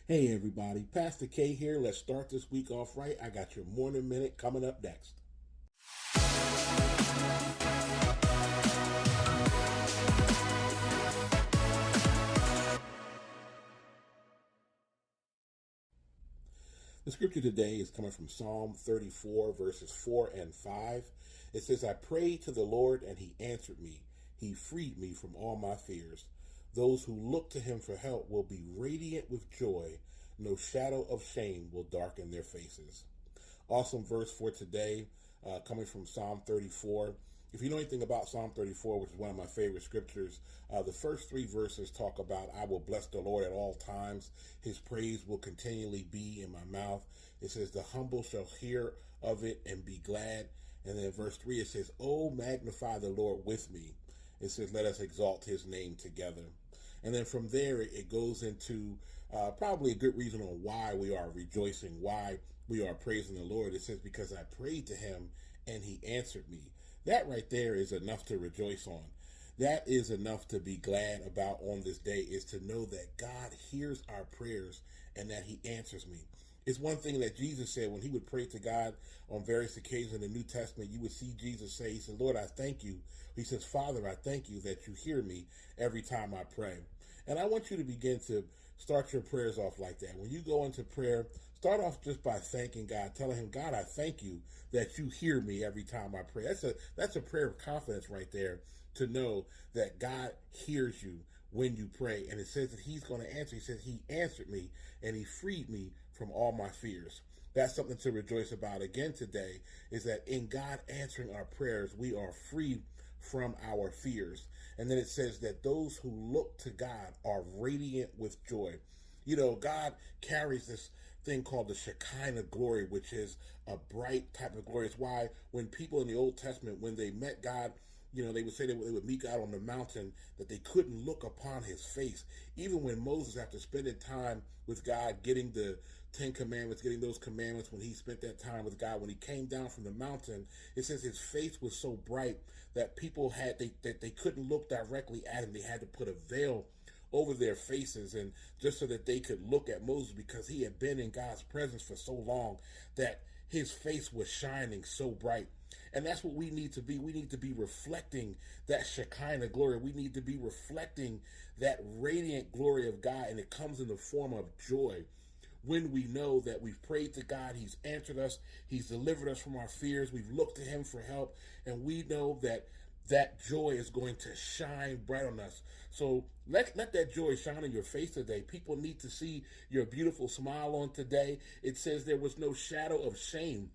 Hey everybody, Pastor K here. Let's start this week off right. I got your morning minute coming up next. The scripture today is coming from Psalm 34, verses 4 and 5. It says, I prayed to the Lord and he answered me. He freed me from all my fears. Those who look to him for help will be radiant with joy. No shadow of shame will darken their faces. Awesome verse for today, coming from Psalm 34. If you know anything about Psalm 34, which is one of my favorite scriptures, the first three verses talk about, I will bless the Lord at all times. His praise will continually be in my mouth. It says, the humble shall hear of it and be glad. And then verse 3, it says, oh, magnify the Lord with me. It says, let us exalt his name together. And then from there, it goes into probably a good reason on why we are rejoicing, why we are praising the Lord. It says, because I prayed to him and he answered me. That right there is enough to rejoice on. That is enough to be glad about on this day, is to know that God hears our prayers and that he answers me. It's one thing that Jesus said when he would pray to God on various occasions in the New Testament. You would see Jesus say, he said, Lord, I thank you. He says, Father, I thank you that you hear me every time I pray. And I want you to begin to start your prayers off like that. When you go into prayer, start off just by thanking God, telling him, God, I thank you that you hear me every time I pray. That's a prayer of confidence right there, to know that God hears you when you pray. And it says that he's going to answer. He says he answered me and he freed me from all my fears. That's something to rejoice about again today, is that in God answering our prayers, we are freed from our fears. And then it says that those who look to God are radiant with joy. You know, God carries this thing called the Shekinah glory, which is a bright type of glory. It's why when people in the Old Testament, when they met God, you know, they would say they would meet God on the mountain, that they couldn't look upon his face. Even when Moses, after spending time with God, getting the 10 commandments, getting those commandments, when he spent that time with God, when he came down from the mountain, it says his face was so bright that people they couldn't look directly at him. They had to put a veil over their faces, and just so that they could look at Moses, because he had been in God's presence for so long that his face was shining so bright. And that's what we need to be. We need to be reflecting that Shekinah glory. We need to be reflecting that radiant glory of God, and it comes in the form of joy. When we know that we've prayed to God, he's answered us, he's delivered us from our fears, we've looked to him for help, and we know that that joy is going to shine bright on us. So let that joy shine on your face today. People need to see your beautiful smile on today. It says there was no shadow of shame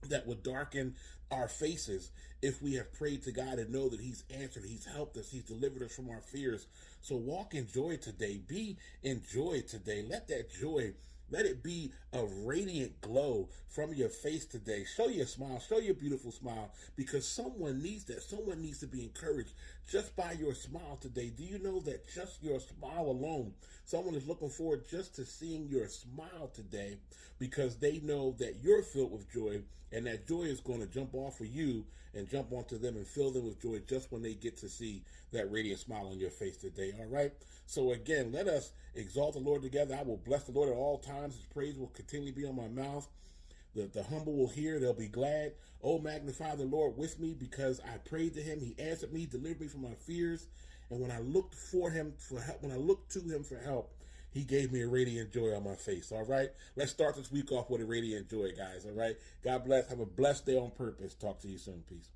that would darken our faces if we have prayed to God and know that he's answered, he's helped us, he's delivered us from our fears. So walk in joy today. Be in joy today. Let that joy, let it be a radiant glow from your face today. Show your smile, show your beautiful smile, because someone needs that. Someone needs to be encouraged just by your smile today. Do you know that just your smile alone, someone is looking forward just to seeing your smile today, because they know that you're filled with joy, and that joy is going to jump off of you and jump onto them and fill them with joy just when they get to see that radiant smile on your face today. All right. So again, let us exalt the Lord together. I will bless the Lord at all times. His praise will continually be on my mouth. The humble will hear, they'll be glad. Oh, magnify the Lord with me, because I prayed to him. He answered me, delivered me from my fears. And when I looked for him for help, when I looked to him for help, he gave me a radiant joy on my face. All right. Let's start this week off with a radiant joy, guys. All right. God bless. Have a blessed day on purpose. Talk to you soon. Peace.